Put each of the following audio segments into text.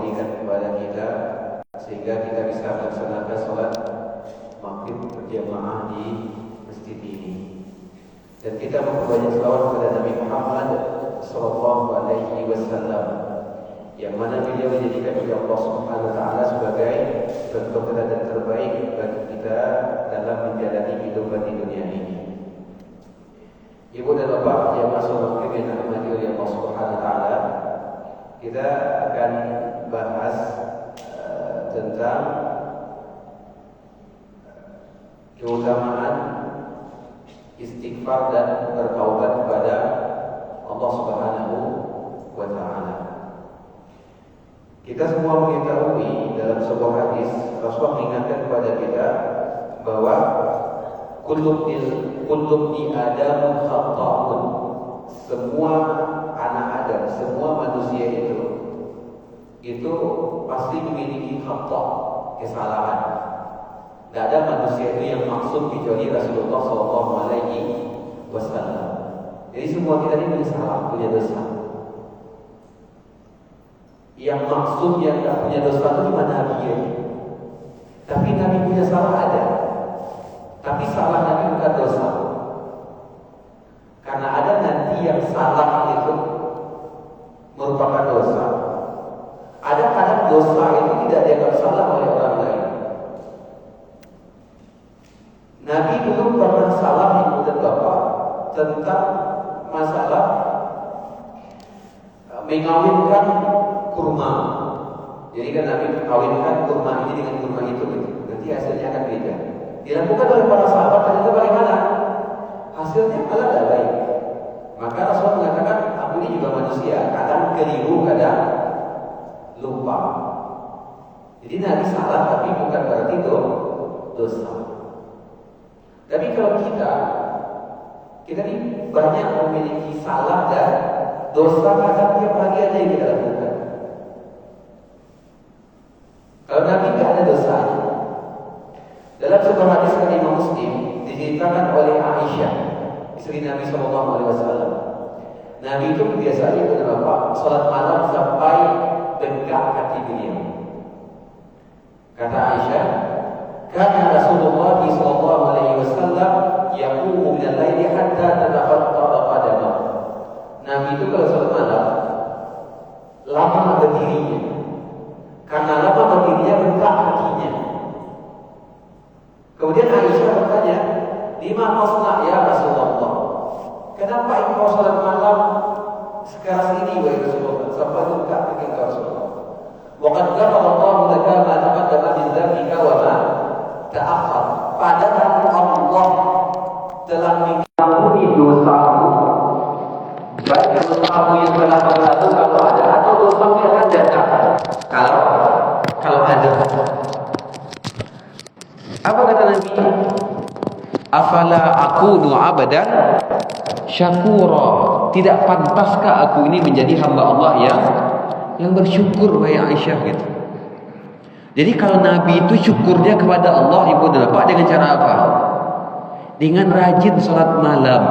berikan kepada kita sehingga kita bisa melaksanakan sholat maghrib berjamaah di masjid ini. Dan kita memperbanyak selawat kepada Nabi Muhammad sallallahu alaihi wasallam, yang mana beliau dijadikan oleh Allah Subhanahu wa taala sebagai contoh teladan terbaik bagi kita dalam menjalani kehidupan di dunia ini. Ibu dan bapak yang masuk maghrib yang dirahmati oleh Allah Subhanahu wa taala, kita akan bahas tentang keutamaan istighfar dan bertaubat kepada Allah Subhanahu wa taala. Kita semua mengetahui dalam sebuah hadis Rasulullah mengingatkan kepada kita bahwa kullu di Adam khata'un. Semua anak Adam, semua manusia itu pasti memiliki khata', kesalahan. Tidak ada manusia itu yang maksum kecuali Rasulullah sallallahu alaihi wasallam. Jadi semua kita ini punya salah, punya dosa. Yang maksum yang tidak punya dosa itu cuma Nabi ya. Tapi Nabi punya salah ada. Tapi salah Nabi bukan dosa. Karena ada nanti yang salah itu merupakan dosa. Ada kadang dosa itu tidak dianggap salah oleh orang lain. Nabi belum pernah salah ibu dan bapak tentang masalah mengawinkan kurma. Jadi kan Nabi kawinkan kurma ini dengan kurma itu gitu. Nanti hasilnya akan beda. Dilakukan oleh para sahabat, ternyata bagaimana? Hasilnya malah tidak baik. Maka Rasul mengatakan, aku ini juga manusia, kadang keliru, kadang lupa. Jadi Nabi salah, tapi bukan berarti itu dosa. Tapi kalau kita ini banyak memiliki salah dan dosa, kadang tiap hari ada yang kita lakukan. Kalau Nabi tidak ada dosanya. Dalam sebuah hadis dari Imam Muslim diceritakan oleh Aisyah, istri Nabi sallallahu alaihi wasallam. Nabi itu kebiasaannya kepada bapak salat malam sampai bengkak kaki beliau. Kata Aisyah, "Kana Rasulullah sallallahu alaihi wasallam yaqumu min al-laili hatta tatafattara qadamahu." Nabi itu kalau salat malam lama berdirinya. Karena lama berdirinya bengkak kakinya. Kemudian Aisyah bertanya, "Lima tasna ya Rasulullah? Kenapa engkau salat malam sekeras ini wahai Rasulullah? Sampai bengkak kaki engkau Rasulullah. Wa qad ghafara Allahu laka ma taqaddama min dzambika wa ma ta'akhkhar." Padahal Allah telah mengampuni dosamu, baik dosamu yang telah berlalu kalau ada atau dosamu yang akan datang kalau ada. Apa kata Nabi? Afala akunu abadan syakura. Tidak pantaskah aku ini menjadi hamba Allah yang bersyukur, wahai Aisyah gitu. Jadi kalau Nabi itu syukurnya kepada Allah, ibu dan bapak, dengan cara apa? Dengan rajin salat malam.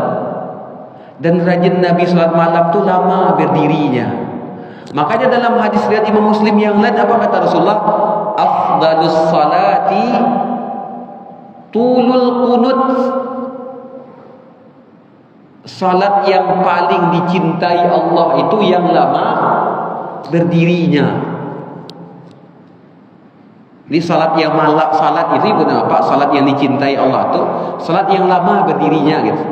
Dan rajin Nabi salat malam itu lama berdirinya. Makanya dalam hadis riwayat Imam Muslim yang lain apa kata Rasulullah? Afdalus salati tulul qunut. Salat yang paling dicintai Allah itu yang lama berdirinya. Ini salat yang malak, salat itu ibu apa? Salat yang dicintai Allah itu salat yang lama berdirinya gitu.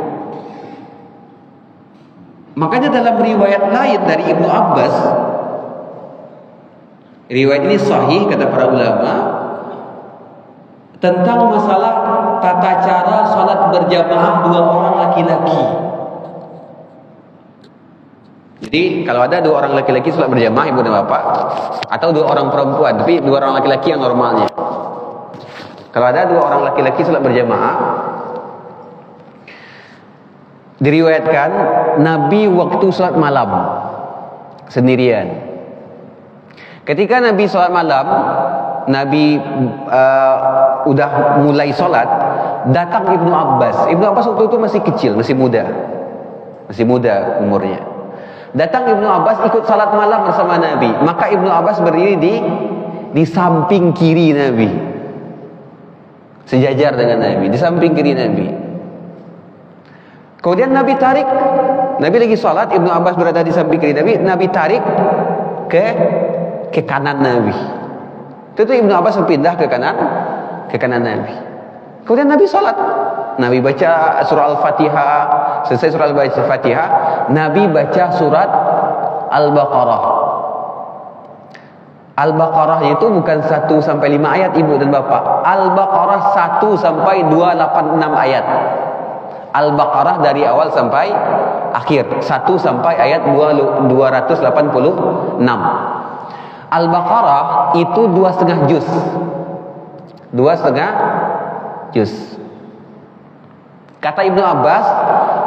Makanya dalam riwayat lain dari Ibnu Abbas, riwayat ini sahih kata para ulama, tentang masalah tata cara salat berjamaah dua orang laki-laki. Jadi kalau ada dua orang laki-laki salat berjamaah ibu dan bapak, atau dua orang perempuan, tapi dua orang laki-laki yang normalnya. Kalau ada dua orang laki-laki salat berjamaah, diriwayatkan Nabi waktu salat malam sendirian. Ketika Nabi salat malam, Nabi udah mulai salat, datang Ibnu Abbas. Ibnu Abbas waktu itu masih kecil, masih muda umurnya. Datang Ibnu Abbas ikut salat malam bersama Nabi. Maka Ibnu Abbas berdiri di samping kiri Nabi, sejajar dengan Nabi, di samping kiri Nabi. Kemudian Nabi tarik, Nabi lagi salat, Ibnu Abbas berada di samping kiri Nabi. Nabi tarik ke kanan Nabi. Tentu Ibnu Abbas berpindah ke kanan Nabi. Kemudian Nabi salat. Nabi baca surah Al-Fatihah. Selesai surah Al-Fatihah, Nabi baca surat Al-Baqarah. Al-Baqarah itu bukan 1 sampai 5 ayat ibu dan bapak. Al-Baqarah 1 sampai 286 ayat. Al-Baqarah dari awal sampai akhir, 1 sampai ayat 286. Al-Baqarah itu 2,5 juz. 2,5 juz. Kata Ibnu Abbas,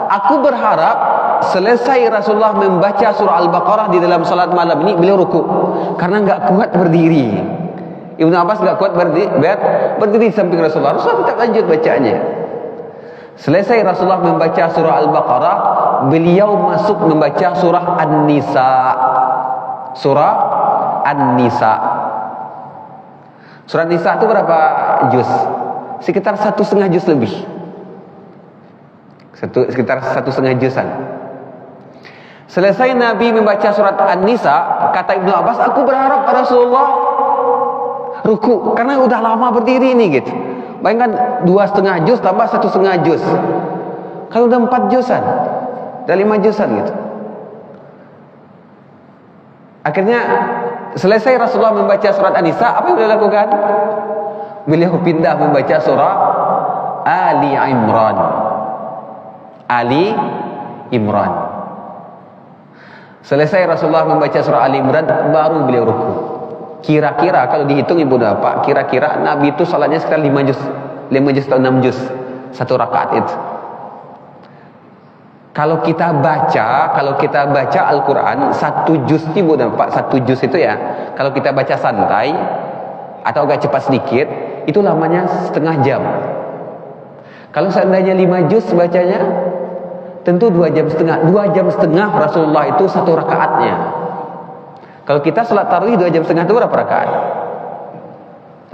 aku berharap selesai Rasulullah membaca surah Al-Baqarah di dalam salat malam ini, beliau ruku. Karena enggak kuat berdiri. Ibnu Abbas enggak kuat berdiri di samping Rasulullah. Rasulullah tetap lanjut bacanya. Selesai Rasulullah membaca surah Al-Baqarah, beliau masuk membaca surah An-Nisa. Surah An-Nisa. Surah An-Nisa itu berapa juz? Sekitar 1,5 juz lebih. Sekitar 1,5 juzan. Selesai Nabi membaca surat An-Nisa, kata Ibnu Abbas, aku berharap Rasulullah ruku karena udah lama berdiri ini gitu. Bayangkan 2,5 juz tambah 1,5 juz. Kalau udah 4 juzan, udah 5 juzan gitu. Akhirnya selesai Rasulullah membaca surat An-Nisa, apa yang beliau lakukan? Beliau pindah membaca surah Ali Imran. Ali Imran. Selesai Rasulullah membaca surah Ali Imran, baru beliau ruku. Kira-kira kalau dihitung ibu bapak, kira-kira Nabi itu salatnya sekitar 5 juz atau 6 juz satu rakaat itu. Kalau kita baca Al-Quran 1 juz ibu bapak, 1 juz itu ya, kalau kita baca santai atau agak cepat sedikit, itu lamanya setengah jam. Kalau seandainya 5 juz bacanya, tentu 2 jam setengah. 2 jam setengah Rasulullah itu satu rakaatnya. Kalau kita salat tarawih 2 jam setengah itu berapa rakaat?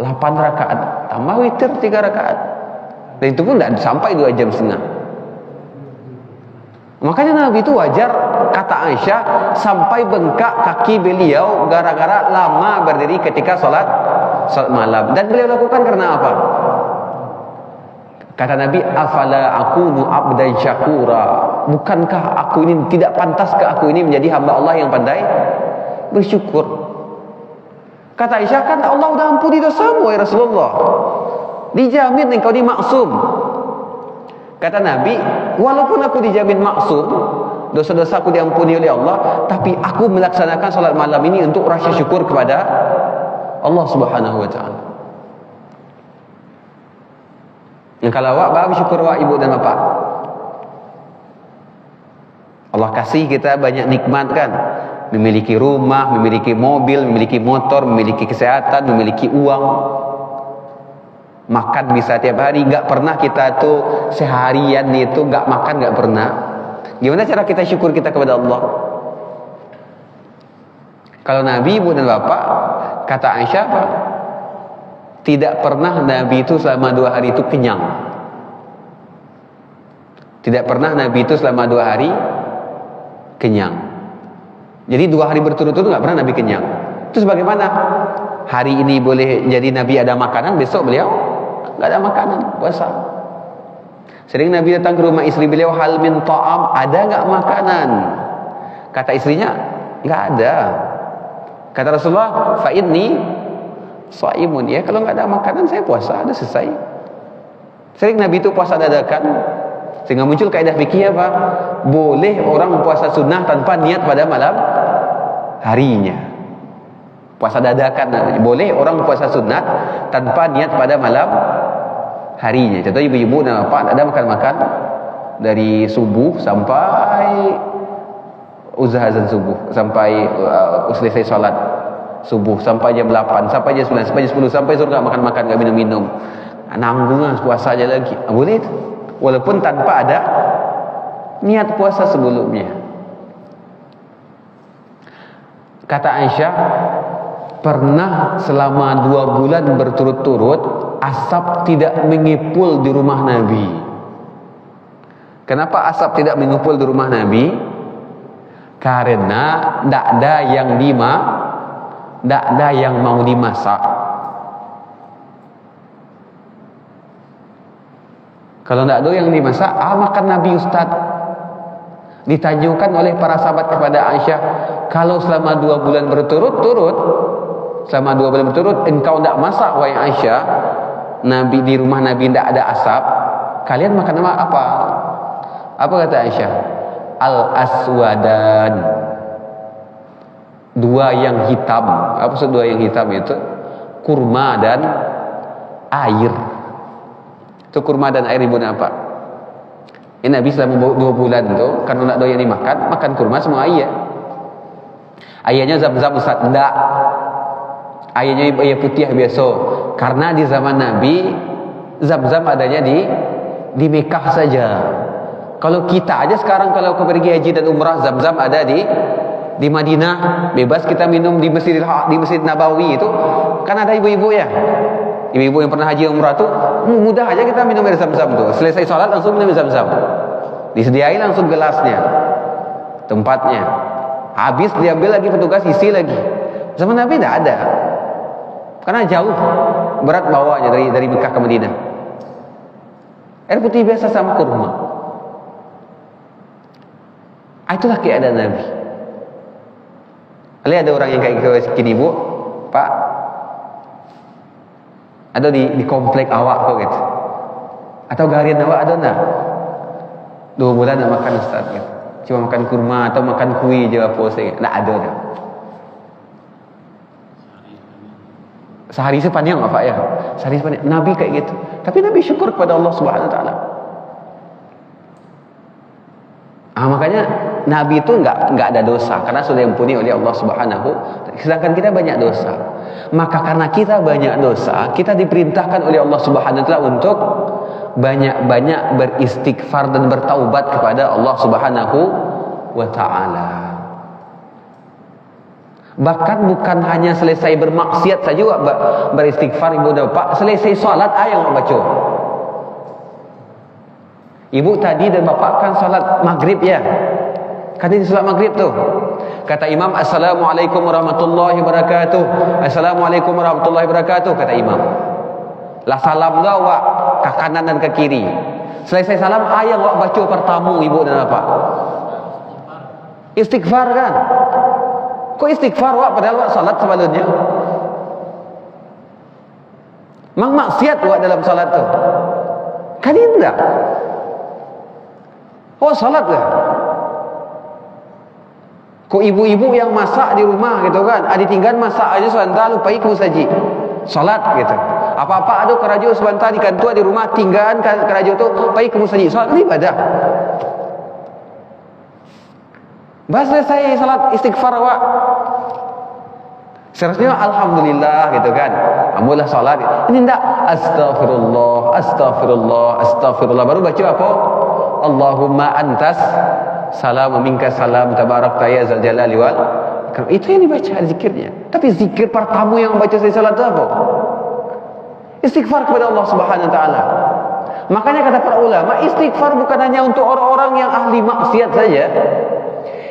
8 rakaat. Tambah witir 3 rakaat. Dan itu pun tidak sampai 2 jam setengah. Makanya Nabi itu wajar, kata Aisyah, sampai bengkak kaki beliau gara-gara lama berdiri ketika salat malam. Dan beliau lakukan karena apa? Kata Nabi, afala akunu abdan syakura, bukankah aku ini, tidak pantaskah aku ini menjadi hamba Allah yang pandai bersyukur? Kata Aisyah, kan Allah sudah ampuni dosamu ya Rasulullah, dijamin engkau ini maksum. Kata Nabi, walaupun aku dijamin maksum, dosa-dosaku diampuni oleh Allah, tapi aku melaksanakan salat malam ini untuk rasa syukur kepada Allah Subhanahu wa taala. Kalau awak baru syukur awak ibu dan bapak, Allah kasih kita banyak nikmat kan, memiliki rumah, memiliki mobil, memiliki motor, memiliki kesehatan, memiliki uang, makan bisa tiap hari. Gak pernah kita tuh seharian itu gak makan, gak pernah. Gimana cara kita syukur kita kepada Allah? Kalau Nabi ibu dan bapak, kata Aisyah apa? Tidak pernah Nabi itu selama 2 hari itu kenyang. Tidak pernah Nabi itu selama 2 hari kenyang. Jadi 2 hari berturut-turut nggak pernah Nabi kenyang. Terus bagaimana? Hari ini boleh jadi Nabi ada makanan, besok beliau nggak ada makanan, puasa. Sering Nabi datang ke rumah istri beliau, hal min ta'am, ada nggak makanan? Kata istrinya, nggak ada. Kata Rasulullah, fa inni shaimun, ya kalau nggak ada makanan saya puasa, ada selesai. Sering Nabi itu puasa dadakan, sehingga muncul kaidah fikih apa? Boleh orang puasa sunnah tanpa niat pada malam harinya. Puasa dadakan, boleh orang puasa sunnah tanpa niat pada malam harinya. Contoh ibu-ibu dan bapak ada makan-makan dari subuh sampai azan subuh, sampai selesai salat subuh, sampai jam 8, sampai jam 9, sampai jam 10, sampai surga makan-makan, gak minum-minum, nanggung puasa aja lagi. Boleh itu, walaupun tanpa ada niat puasa sebelumnya. Kata Aisyah, pernah selama 2 bulan berturut-turut asap tidak mengepul di rumah Nabi. Kenapa asap tidak mengepul di rumah Nabi? Karena tidak ada yang mau dimasak. Kalau tidak ada yang dimasak, makan Nabi Ustaz. Ditanyakan oleh para sahabat kepada Aisyah, kalau selama 2 bulan berturut-turut, engkau tidak masak wahai Aisyah, Nabi di rumah Nabi tidak ada asap, kalian makan apa? Apa kata Aisyah? Al-aswadan, 2 yang hitam. Apa maksud 2 yang hitam itu? Kurma dan air. Itu kurma dan air ibu apa? Ini Nabi selama 2 bulan itu, karena nak doyan makan kurma semua ayah. Ayahnya Zam-Zam Ustaz, enggak. Ayahnya ayah putih biasa. Karena di zaman Nabi Zam-Zam adanya di Mekah saja. Kalau kita aja sekarang kalau kau pergi haji dan umrah, Zam-Zam ada di Madinah, bebas kita minum di Masjid Nabawi itu. Kan ada ibu-ibu ya. Ibu-ibu yang pernah haji umrah tuh mudah aja kita minum air Zam-Zam tuh. Selesai sholat langsung minum Zam-Zam. Disediain langsung gelasnya, tempatnya. Habis diambil lagi petugas isi lagi. Zaman Nabi tidak ada. Karena jauh, berat bawanya dari Mekah ke Madinah. Air putih biasa sama kurma. Itulah keadaan Nabi. Lihat ada orang yang kayak gini, Bu, Pak, ada di komplek awak kok gitu, atau garian awak ada nak 2 bulan nak makan Ustaz gitu. Cuma makan kurma atau makan kuih je apa saya, tak ada dah. Sehari sepanjang apa ya? Sehari sepanjang. Nabi kayak gitu. Tapi Nabi syukur kepada Allah Subhanahu Wa Taala. Makanya Nabi itu enggak ada dosa karena sudah diampuni oleh Allah Subhanahu. Sedangkan kita banyak dosa. Maka karena kita banyak dosa, kita diperintahkan oleh Allah Subhanahu Wa Taala untuk banyak-banyak beristighfar dan bertaubat kepada Allah Subhanahu Wa Taala. Bahkan bukan hanya selesai bermaksiat saja beristighfar ibu dan bapak, selesai salat yang baca. Ibu tadi dan bapak kan salat maghrib ya. Kan ini salat maghrib tuh. Kata imam, Assalamualaikum warahmatullahi wabarakatuh. Assalamualaikum warahmatullahi wabarakatuh, kata imam. Lah salam dah awak ke kanan dan ke kiri. Selesai salam ayat awak baca pertama ibu dan bapak. Istighfar kan? Kok istighfar awak padahal awak salat sebelumnya? Mang maksiat awak dalam salat tu. Kan indah. Oh salat lah. Kok ibu-ibu yang masak di rumah gitu kan, ditinggal masak aja sebentar lupai ku saji. Salat gitu. Apa-apa ada kerajo sebentar di kantor di rumah tinggal kerajo tu pai ku saji. Salat ni ibadah. Bas selesai salat istighfar awak. Seharusnya alhamdulillah gitu kan. Alhamdulillah salat. Ini ndak astagfirullah, astagfirullah, astagfirullah. Baru baca apa? Allahumma antas salam minka salam tabarakta ya zal jalali wal ikram. Itu yang dibaca zikirnya. Tapi zikir pertama yang baca selesai salat itu apa? Istighfar kepada Allah Subhanahu Wa Taala. Makanya kata para ulama, istighfar bukan hanya untuk orang-orang yang ahli maksiat saja.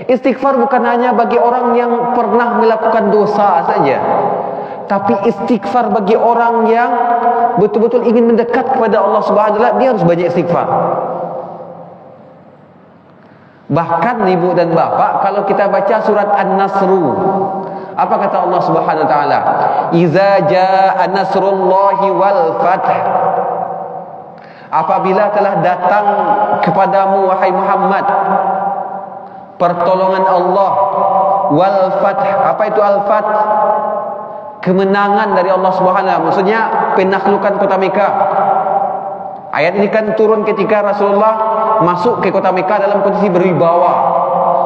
Istighfar bukan hanya bagi orang yang pernah melakukan dosa saja. Tapi istighfar bagi orang yang betul-betul ingin mendekat kepada Allah Subhanahu Wa Taala, dia harus banyak istighfar. Bahkan ibu dan bapak, kalau kita baca surat An-Nasru, apa kata Allah Subhanahu Wa Taala? Iza jaa nasrullahi wal fath. Apabila telah datang kepadamu wahai Muhammad pertolongan Allah, wal fath. Apa itu al fath? Kemenangan dari Allah Subhanahu Wa Taala. Maksudnya penaklukan kota Mekah. Ayat ini kan turun ketika Rasulullah masuk ke kota Mekah dalam kondisi berwibawa.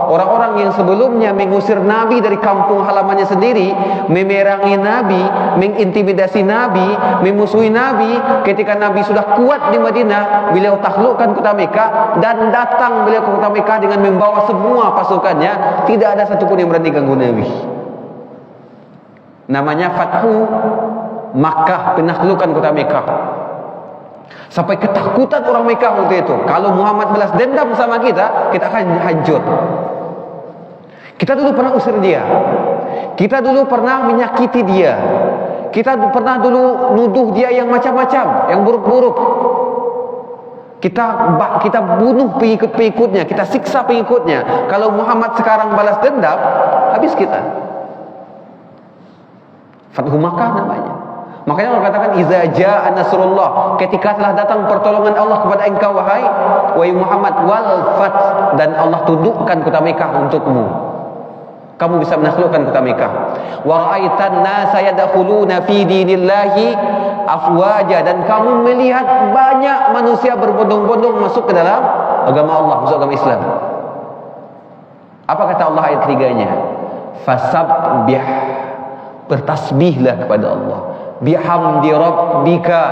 Orang-orang yang sebelumnya mengusir Nabi dari kampung halamannya sendiri, memerangi Nabi, mengintimidasi Nabi, memusuhi Nabi. Ketika Nabi sudah kuat di Madinah, beliau taklukkan kota Mekah dan datang beliau ke kota Mekah dengan membawa semua pasukannya. Tidak ada satupun yang berani ganggu Nabi. Namanya Fathu Makkah, penaklukkan kota Mekah. Sampai ketakutan orang Mekah waktu itu. Kalau Muhammad balas dendam sama kita akan hancur. Kita dulu pernah usir dia. Kita dulu pernah menyakiti dia. Kita pernah dulu nuduh dia yang macam-macam, yang buruk-buruk. Kita bunuh pengikut-pengikutnya, kita siksa pengikutnya. Kalau Muhammad sekarang balas dendam, habis kita. Fathu Makkah namanya. Makanya Allah katakan iza jaa nasrullah, ketika telah datang pertolongan Allah kepada engkau wahai Muhammad, wal fath, dan Allah tundukkan kota Mekah untukmu. Kamu bisa menaklukkan kota Mekah. Wa ra'aitan nasa yadkhuluna fi dinillahi afwaja, dan kamu melihat banyak manusia berbondong-bondong masuk ke dalam agama Allah, masuk agama Islam. Apa kata Allah ayat 3-nya? Fasabbih, bertasbihlah kepada Allah. Bihamdi rabbika,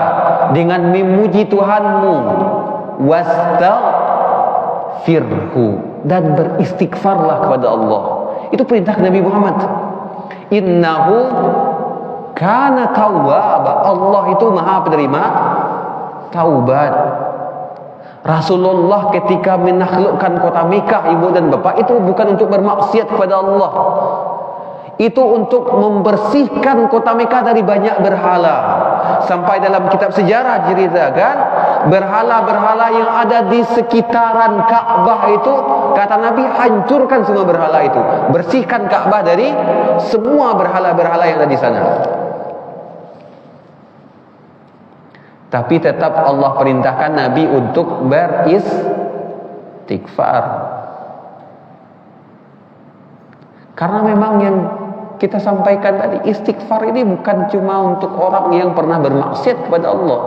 dengan memuji Tuhanmu. Wastaghfirhu, dan beristighfarlah kepada Allah. Itu perintah Nabi Muhammad. Innahu kana tawwaba, Allah itu maha penerima taubat. Rasulullah ketika menaklukkan kota Mekah, ibu dan bapak, itu bukan untuk bermaksiat kepada Allah. Itu untuk membersihkan kota Mekah dari banyak berhala. Sampai dalam kitab sejarah ceritakan berhala-berhala yang ada di sekitaran Ka'bah itu, kata Nabi, hancurkan semua berhala itu, bersihkan Ka'bah dari semua berhala-berhala yang ada di sana. Tapi tetap Allah perintahkan Nabi untuk beristighfar. Karena memang yang kita sampaikan tadi, istighfar ini bukan cuma untuk orang yang pernah bermaksiat kepada Allah.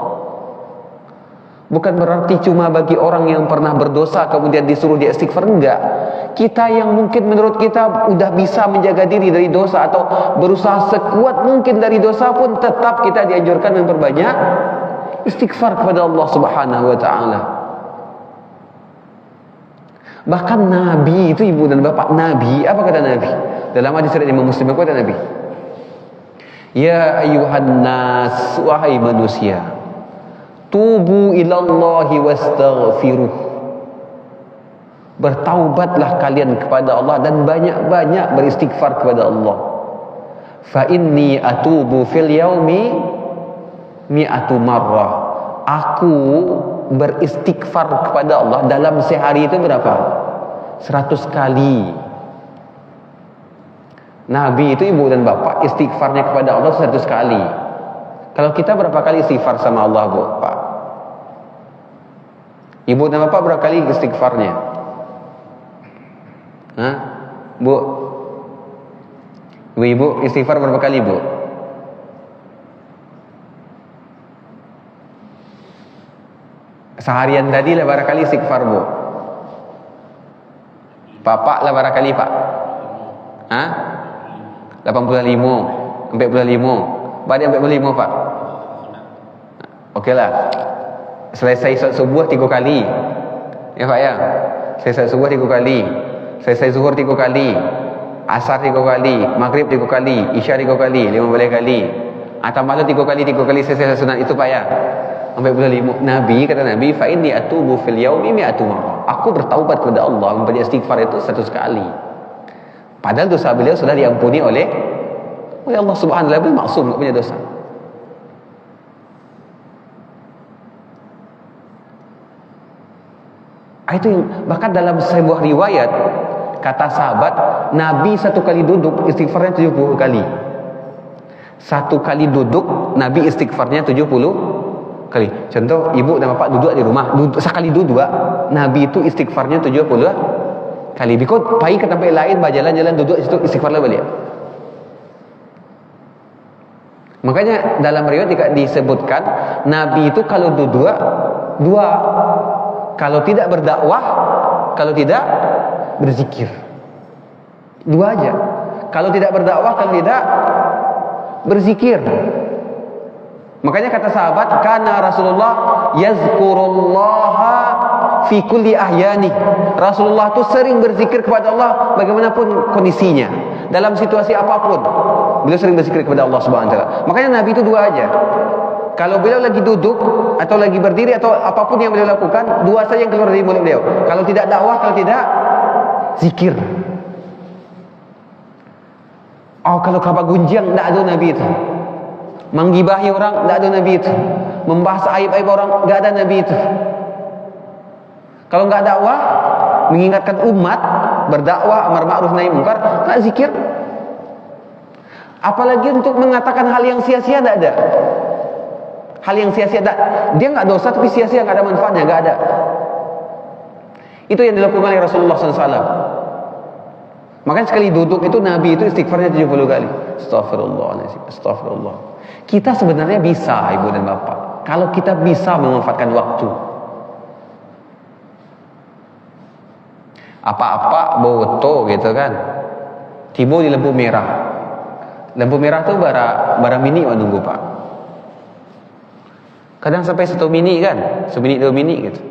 Bukan berarti cuma bagi orang yang pernah berdosa kemudian disuruh dia istighfar, enggak. Kita yang mungkin menurut kita udah bisa menjaga diri dari dosa atau berusaha sekuat mungkin dari dosa pun, tetap kita dianjurkan memperbanyak istighfar kepada Allah Subhanahu wa taala. Bahkan Nabi itu, ibu dan bapak, Nabi, apa kata Nabi? Dalam hadis riwayat Imam Muslim, apa kata Nabi? Ya ayyuhan nas, wahai manusia, tubu ilallahi wastaghfiruh, bertaubatlah kalian kepada Allah dan banyak-banyak beristighfar kepada Allah. Fa inni atubu fil yaumi mi'atu marrah, aku beristighfar kepada Allah dalam sehari itu berapa? 100 kali. Nabi itu, ibu dan bapak, istighfarnya kepada Allah 100 kali. Kalau kita berapa kali istighfar sama Allah, bu, pak? Ibu dan bapak berapa kali istighfarnya? Hah? Bu? Ibu istighfar berapa kali, bu? Seharian tadi lah berapa kali istighfar, bu? Bapak lah berapa kali, pak? Hah? 85, 45. Berapa 45, pak? Okeylah. Selesai solat subuh 3 kali. Ya, pak ya? Selesai subuh 3 kali. Selesai zuhur 3 kali. Asar 3 kali. Maghrib 3 kali. Isya 3 kali. 15 kali. Atau malam 3 kali selesai sunat. Itu, pak ya? 45. Nabi, kata Nabi, fa inni atubu fil yaumi mi'atu marrah. Aku bertaubat kepada Allah, membaca istighfar itu 100 kali. Padahal dosa beliau sudah diampuni oleh Allah Subhanahu wa taala, beliau maksum, enggak punya dosa. Itu yang, bahkan dalam sebuah riwayat kata sahabat, Nabi 1 kali duduk istighfarnya 70 kali. 1 kali duduk Nabi istighfarnya 70 kali. Contoh, ibu dan bapak duduk di rumah, sekali duduk, Nabi itu istighfarnya 70 kali. Bikot pergi ke tempat lain, berjalan-jalan duduk situ istighfarlah balik. Makanya dalam riwayat disebutkan Nabi itu kalau duduk dua, kalau tidak berdakwah, kalau tidak berzikir, 2 aja. Kalau tidak berdakwah, kalau tidak berzikir. Makanya kata sahabat, kana Rasulullah yazkurullaha fi kulli ahyani. Rasulullah itu sering berzikir kepada Allah bagaimanapun kondisinya. dalam situasi apapun beliau sering berzikir kepada Allah Subhanahu wa taala. Makanya Nabi itu dua aja. Kalau beliau lagi duduk atau lagi berdiri atau apapun yang beliau lakukan, dua saja yang keluar dari mulut beliau. Kalau tidak dakwah, kalau tidak zikir. Oh, kalau kabar gunjang tidak ada Nabi itu. Menggibahi orang tidak ada Nabi itu. Membahas aib-aib orang tidak ada Nabi itu. Kalau enggak dakwah, mengingatkan umat, berdakwah amar ma'ruf nahi munkar, enggak zikir. Apalagi untuk mengatakan hal yang sia-sia tidak ada. Hal yang sia-sia dia enggak dosa tapi sia-sia, enggak ada manfaatnya, enggak ada. Itu yang dilakukan oleh Rasulullah SAW. Makanya sekali duduk itu Nabi itu istighfarnya 70 kali. Astagfirullahaladzim, astagfirullah. Kita sebenarnya bisa, ibu dan bapak, kalau kita bisa memanfaatkan waktu. Apa-apa boto gitu kan, tiba di lampu merah. Lampu merah tuh bara mini nunggu pak. Kadang sampai 1 mini kan, 1 minit 2 mini gitu.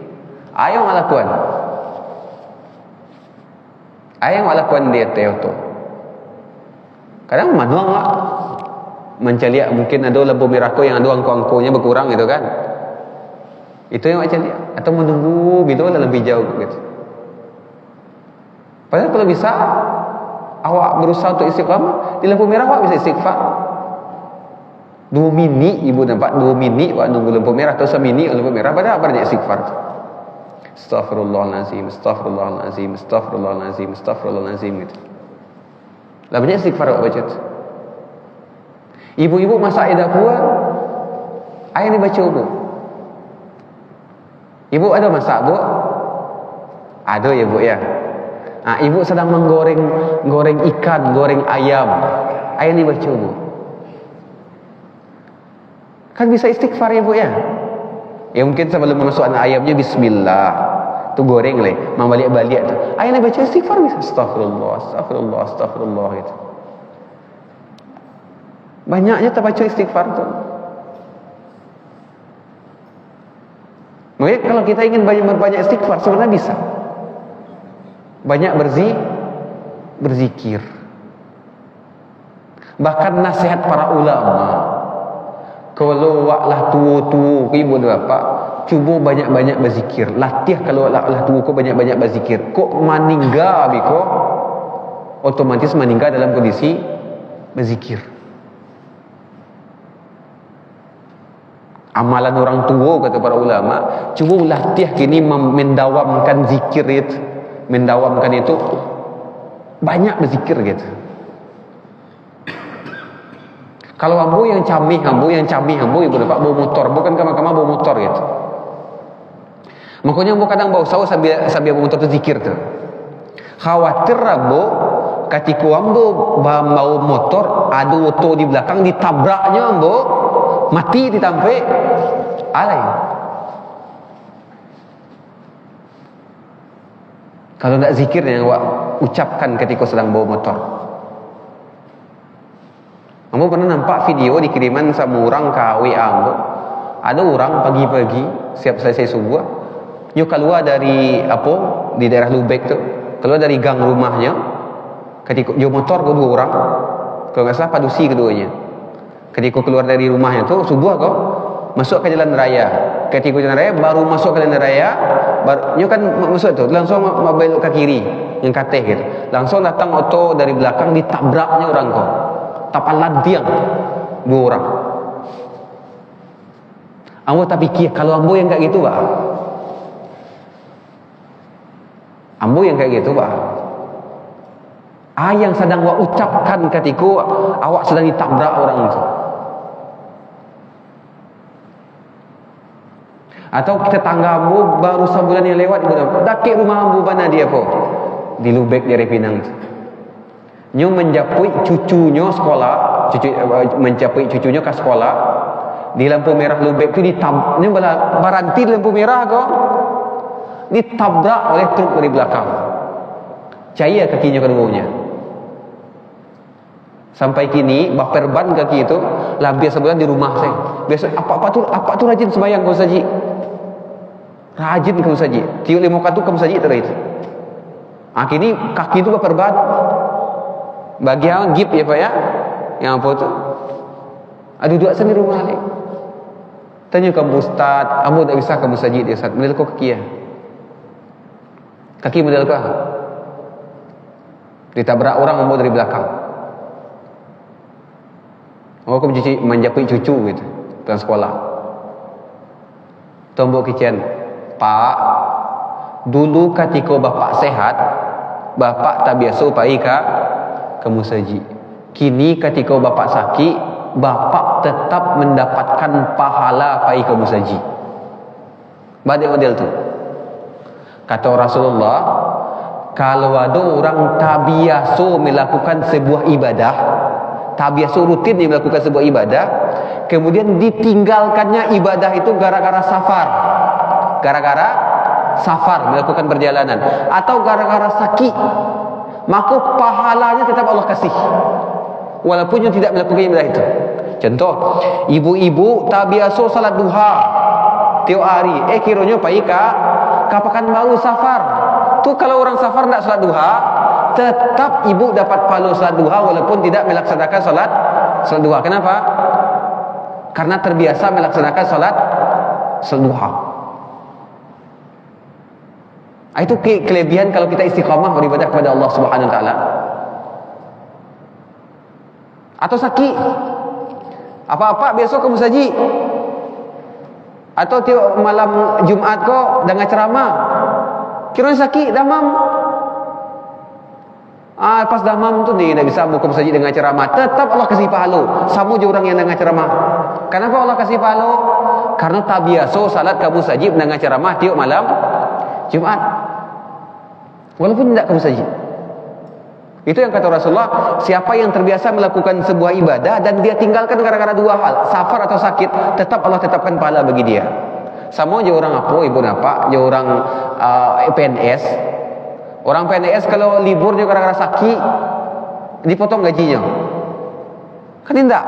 Ayo ngelakuan. Ayo ngelakuan dia tu. Kadang manuang lah. Mencari mungkin ada lampu merah ko yang ada angko-angkonya berkurang gitu kan. Itu yang macam dia. Atau menunggu gitu lebih jauh gitu. Padahal kalau bisa awak berusaha untuk istiqamah di lampu merah awak bisa istighfar 2 mini ibu nampak 2 mini awak nunggu lampu merah atau 1 mini lampu merah padahal banyak istighfar. Astaghfirullahalazim, astaghfirullahalazim, astaghfirullahalazim, astaghfirullahalazim gitu. Lah banyak istighfar awak baca tu. Ibu-ibu masak air dapur ayah ni baca bu. Ibu ada masak bu? Ada ya bu ya. Ibu sedang menggoreng ikan, goreng ayam. Ayah ni baca bu. Kan bisa istighfar ya bu ya. Ya mungkin sebelum memasukkan ayamnya bismillah. Tu goreng leh, balik-balik tu. Ayah ni baca istighfar bisa. Astagfirullah, astagfirullah, astagfirullah gitu. Banyaknya terbaca istighfar tu. Makanya kalau kita ingin berbanyak istighfar sebenarnya bisa. Banyak berzikir. Bahkan nasihat para ulama, kalau waklah tua-tua ibu dan bapak, cuba banyak-banyak berzikir. Latih kalau waklah tua kau banyak-banyak berzikir. Kok meninggal biko otomatis meninggal dalam kondisi berzikir. Amalan orang tua kata para ulama, cuba latih kini mendawamkan zikir itu. Mendawamkan itu banyak berzikir gitu. Kalau ambo yang camih ibu dapat bawa motor, bukan kamar-kamar bawa motor gitu. Makanya ambo kadang bawa sawo sambil bawa motor tu zikir tu. Khawatir ambo ketika ambo bawa motor ada auto di belakang ditabraknya ambo mati ditampe alai. Kalau tak zikir yang awak ucapkan ketika sedang bawa motor. Ambo pernah nampak video dikiriman sama orang ke WA ambo. Ada orang pagi-pagi siap selesai subuh, yuk keluar dari di daerah Lubek tu, keluar dari gang rumahnya. Ketika dia motor ke 2 orang, kalau nggak salah padusi keduanya. Ketika keluar dari rumahnya tu subuh kau masuk ke jalan raya. Ketika jalan raya baru masuk ke jalan raya, baru kan masuk tu langsung belok ke kiri yang kateh gitu. Langsung datang auto dari belakang ditabraknya orang kau. Tapalan tiang 2 orang. Ambo tak fikir kalau ambo yang kayak gitu bah. Ambo yang kayak gitu bah. Yang sedang awak ucapkan ketika awak sedang ditabrak orang itu. Atau tetanggamu baru sebulan yang lewat dakik rumah ambu mana dia po di Lubek dari Pinang tu. Nyo menjapui cucunya sekolah, menjapui cucunya ke sekolah di lampu merah Lubek tu nyo berhenti di lampu merah kau ditabrak oleh truk dari belakang. Cahaya kakinya keduanya. Sampai kini perban kaki itu hampir sebulan di rumah saya. Biasa apa tu rajin sembahyang kau saji. Rajin kamu saji. Tiup 5 kartu kamu saji terus. Kini kaki itu perban. Bagi yang gip ya Pak ya, yang apa tu? Ada duduk sendiri rumah ni. Tanya kamu Ustaz, kamu tak bisa kamu sajid dia Ustaz. Model kau kaki ya? Kaki model kau? Ditabrak orang ambo dari belakang. Oh, aku menjapit cucu gitu dalam sekolah. Tombok kitchen, Pak, dulu ketika bapak sehat, bapak tak biasa pergi ke musajid. Kini ketika bapak sakit, bapak tetap mendapatkan pahala pergi ke musajid. Balik model tu. Kata Rasulullah, kalau ada orang tak biasa melakukan sebuah ibadah, tak biasa rutin dia melakukan sebuah ibadah, kemudian ditinggalkannya ibadah itu gara-gara safar melakukan perjalanan, atau gara-gara sakit, maka pahalanya tetap Allah kasih walaupun dia tidak melakukan ibadah itu. Contoh, ibu-ibu tak biasa salat duha tiap hari, kiranya pergi ke Pekanbaru safar tu, kalau orang safar tak salat duha, tetap ibu dapat pahala salat duha walaupun tidak melaksanakan salat duha. Kenapa? Karena terbiasa melaksanakan salat duha. Itu kelebihan kalau kita istiqamah beribadah kepada Allah Subhanahu wa taala. Atau sakit, apa-apa besok ke musajid, atau tiap malam Jumat kau dengar ceramah, kira sakit damam. Pas damam tu ni tak bisa buka masjid dengan ceramah, tetap Allah kasih pahala sama je orang yang dengar ceramah. Kenapa Allah kasih pahala? Karena tak biasa salat kamu masjid dengan ceramah tiap malam Jumat, walaupun tidak kamu masjid. Itu yang kata Rasulullah, siapa yang terbiasa melakukan sebuah ibadah dan dia tinggalkan gara-gara dua hal, safar atau sakit, tetap Allah tetapkan pahala bagi dia. Sama je orang apa, ibu napa, je orang PNS. Orang PNS kalau libur dia gara-gara sakit, dipotong gajinya. Kan tidak?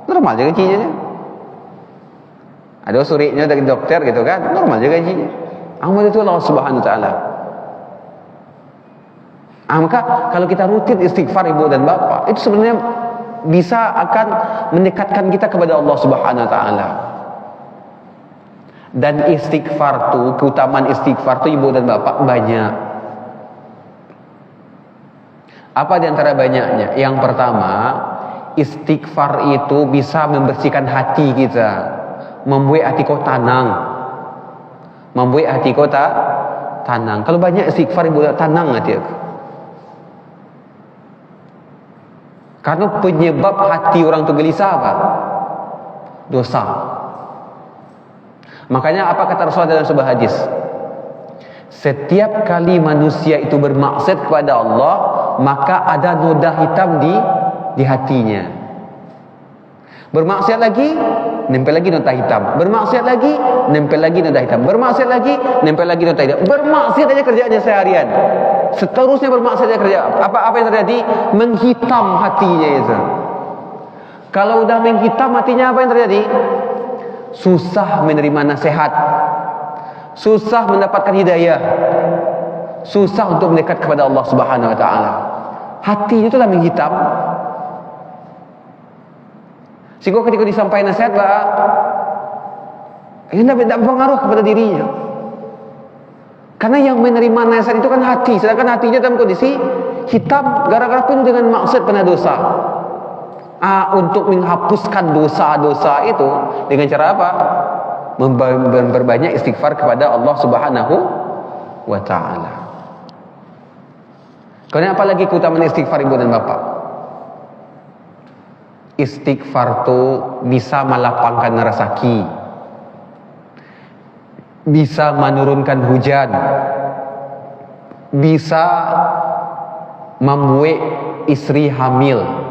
Normal je gajinya. Ada suratnya dari dokter gitu kan, normal je gajinya. Amal itu Allah Subhanahu wa taala. Maka kalau kita rutin istighfar ibu dan bapa, itu sebenarnya bisa akan mendekatkan kita kepada Allah Subhanahu wa taala. Dan istighfar tu, keutamaan istighfar tu ibu dan bapa banyak. Apa di antara banyaknya? Yang pertama, istighfar itu bisa membersihkan hati kita, membuat hati kau tenang. Membuat hati kau tenang. Kalau banyak istighfar ibu tenang hati aku. Karena penyebab hati orang tu gelisah apa? Dosa. Makanya apa kata Rasulullah dalam sebuah hadis? Setiap kali manusia itu bermaksiat kepada Allah, maka ada noda hitam di hatinya. Bermaksiat lagi, nempel lagi noda hitam. Bermaksiat lagi, nempel lagi noda hitam. Bermaksiat lagi, nempel lagi noda hitam. Bermaksiat aja kerjaannya seharian. Seterusnya bermaksiat aja kerja. Apa yang terjadi? Menghitam hatinya itu. Kalau udah menghitam hatinya, apa yang terjadi? Susah menerima nasihat, susah mendapatkan hidayah, susah untuk mendekat kepada Allah Subhanahu wa taala. Hatinya itulah menghitam. Sehingga ketika disampaikan nasihat, ini tidak berpengaruh kepada dirinya. Karena yang menerima nasihat itu kan hati, sedangkan hatinya dalam kondisi hitam gara-gara penuh dengan maksiat dan dosa. Untuk menghapuskan dosa-dosa itu dengan cara apa? Memperbanyak istighfar kepada Allah Subhanahu wa taala. Kemudian apa lagi keutamaan istighfar ibu dan bapak? Istighfar itu bisa melapangkan rezeki, bisa menurunkan hujan, bisa membuat istri hamil,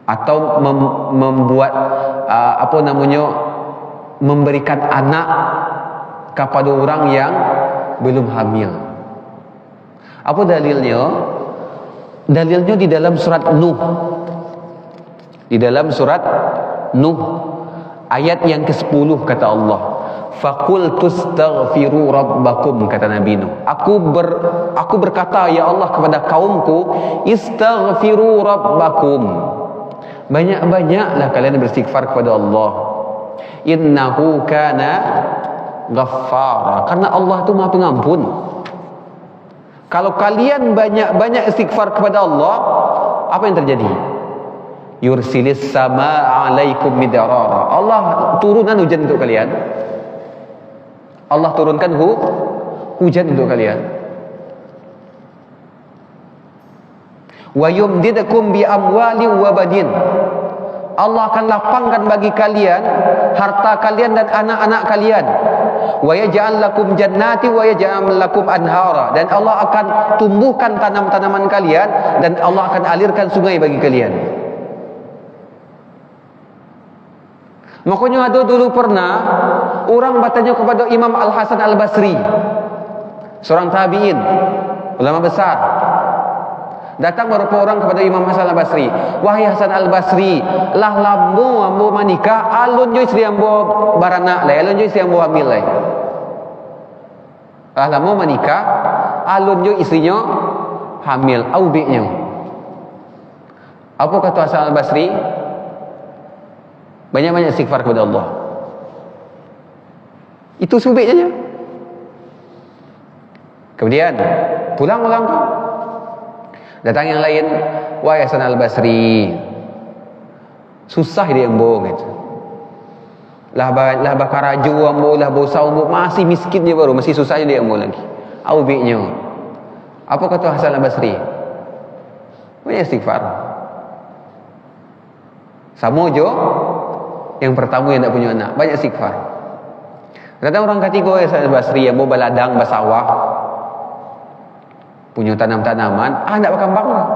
atau membuat memberikan anak kepada orang yang belum hamil. Apa dalilnya? Dalilnya di dalam surat Nuh. Di dalam surat Nuh ayat yang ke-10 kata Allah, Faqultu astaghfiru rabbakum, kata Nabi Nuh. Aku berkata ya Allah kepada kaumku, istaghfiru rabbakum. Banyak-banyaklah kalian beristighfar kepada Allah. Innahu kana ghaffara, karena Allah itu Maha Pengampun. Kalau kalian banyak-banyak istighfar kepada Allah, apa yang terjadi? Yursilis samaa 'alaikum midrara. Allah turunkan hujan untuk kalian. Allah turunkan hujan untuk kalian. Wa yumdidukum bi amwali wa badin. Allah akan lapangkan bagi kalian harta kalian dan anak-anak kalian. Wa yaj'al lakum jannati wa yaj'al lakum anhara, dan Allah akan tumbuhkan tanam-tanaman kalian dan Allah akan alirkan sungai bagi kalian. Makanya ada dulu pernah orang bertanya kepada Imam Al-Hasan Al-Basri, seorang tabi'in, ulama besar. Datang beberapa orang kepada Imam Hasan Al-Basri, wahai Hasan Al-Basri, lah ambo manikah, alun jo istri ambo baranak lah, alun jo istri ambo hamil lah. Lah lambo manikah, alun jo istrinya hamil, au bi'nya. Apa kata Hasan Al-Basri? Banyak-banyak istighfar kepada Allah. Itu subiknya. Kemudian pulang tu. Datang yang lain, wahai Hasan Al-Basri, susah dia ambo gitu. Lah bakar raju ambo, lah bosa ambo, masih miskin dia baru, masih susahnya dia ambo lagi. Au bi'nya. Apa kata Hasan Al-Basri? Banyak istighfar. Sama jo yang pertama yang tak punya anak, banyak istighfar. Datang orang ketiga Hasan Al-Basri ambo baladang basawah, punya tanam-tanaman, tak berkembang lah.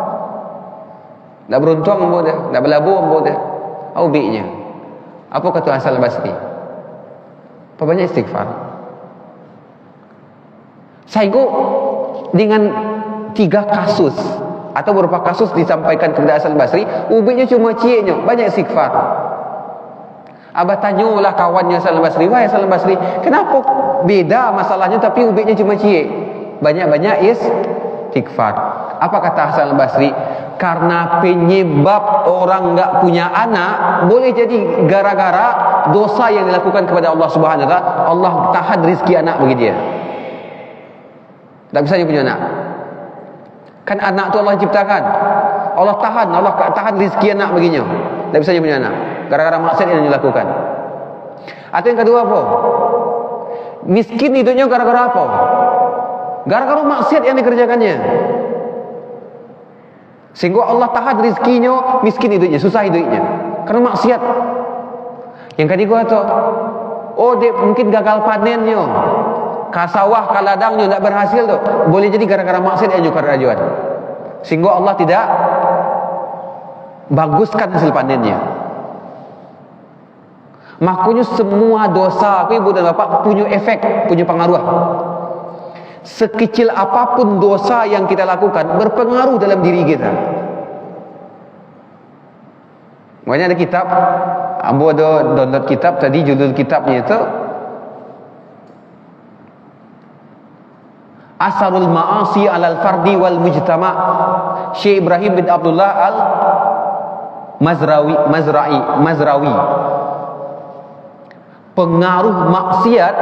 Tak beruntung ambo dah, tak berlabuh ambo dah. Au bi'nya. Apa kata Hasan Al-Basri? Apa banyak istighfar. Saigo dengan 3 kasus atau beberapa kasus disampaikan kepada Hasan Al-Basri, ubinya cuma cieknya, banyak istighfar. Abah tanyalah kawannya Hasan Al-Basri, wahai Hasan Al-Basri, kenapa beda masalahnya tapi ubinya cuma ciek? Banyak-banyak istighfar. Apa kata Hasan Al-Basri? Karena penyebab orang enggak punya anak boleh jadi gara-gara dosa yang dilakukan kepada Allah Subhanahu wa taala. Allah tahan rezeki anak bagi dia. Tak bisa dia punya anak. Kan anak tu Allah ciptakan. Allah tahan rezeki anak baginya. Tak bisa dia punya anak. Gara-gara maksiat yang dilakukan. Atau yang kedua apa? Miskin hidupnya gara-gara apa? Gara-gara maksiat yang dikerjakannya. Sehingga Allah tahan rezekinya, miskin hidupnya, susah hidupnya karena maksiat. Yang kedua tu, dia mungkin gagal panennya, kasawah kaladangnya tak berhasil tu, boleh jadi gara-gara maksiat yang juga rajuan. Sehingga Allah tidak baguskan hasil panennya. Makanya semua dosa, ibu dan bapak, punya efek, punya pengaruh. Sekecil apapun dosa yang kita lakukan berpengaruh dalam diri kita. Makanya ada kitab, ambo ada download kitab tadi, judul kitabnya itu Asarul Ma'asi 'alal Fardi wal Mujtama', Syekh Ibrahim bin Abdullah Al-Mazrawi. Pengaruh maksiat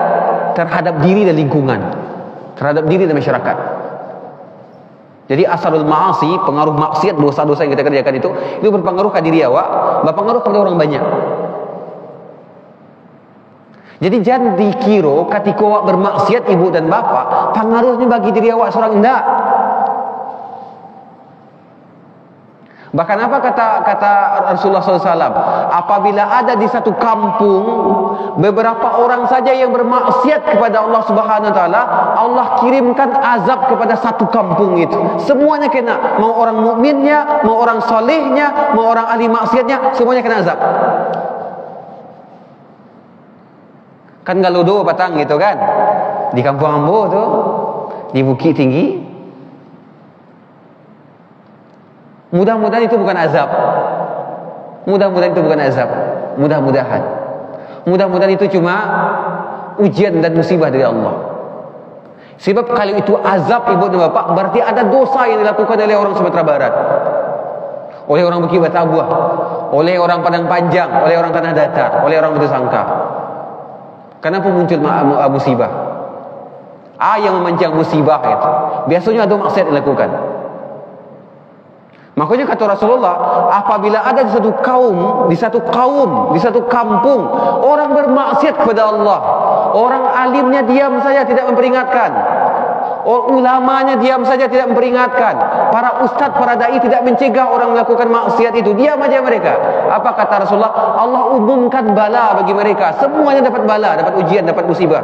terhadap diri dan lingkungan, terhadap diri dan masyarakat. Jadi asarul ma'asi, pengaruh maksiat, dosa-dosa yang kita kerjakan itu berpengaruh ke diri awak, berpengaruh kepada orang banyak. Jadi jangan dikira ketika awak bermaksiat ibu dan bapa, pengaruhnya bagi diri awak seorang, enggak. Bahkan apa kata Rasulullah SAW, apabila ada di satu kampung beberapa orang saja yang bermaksiat kepada Allah Subhanahu Wa Taala, Allah kirimkan azab kepada satu kampung itu. Semuanya kena, mau orang mukminnya, mau orang solehnya, mau orang ahli maksiatnya, semuanya kena azab. Kan galudo batang gitu kan, di kampung Ambo tuh, di Bukit Tinggi. Mudah-mudahan itu bukan azab. Mudah-mudahan itu bukan azab. Mudah-mudahan itu cuma ujian dan musibah dari Allah. Sebab kalau itu azab ibu dan bapak, berarti ada dosa yang dilakukan oleh orang Sumatera Barat, oleh orang Bukit Batabuah, oleh orang Padang Panjang, oleh orang Tanah Datar, oleh orang Batu Sangka. Kenapa muncul musibah? Yang memanjang musibah itu biasanya ada maksiat dilakukan. Makanya kata Rasulullah, apabila ada di satu kaum, di satu kampung, orang bermaksiat kepada Allah, orang alimnya diam saja tidak memperingatkan, ulamanya diam saja tidak memperingatkan, para ustadz, para dai tidak mencegah orang melakukan maksiat itu, diam aja mereka. Apa kata Rasulullah? Allah umumkan bala bagi mereka, semuanya dapat bala, dapat ujian, dapat musibah.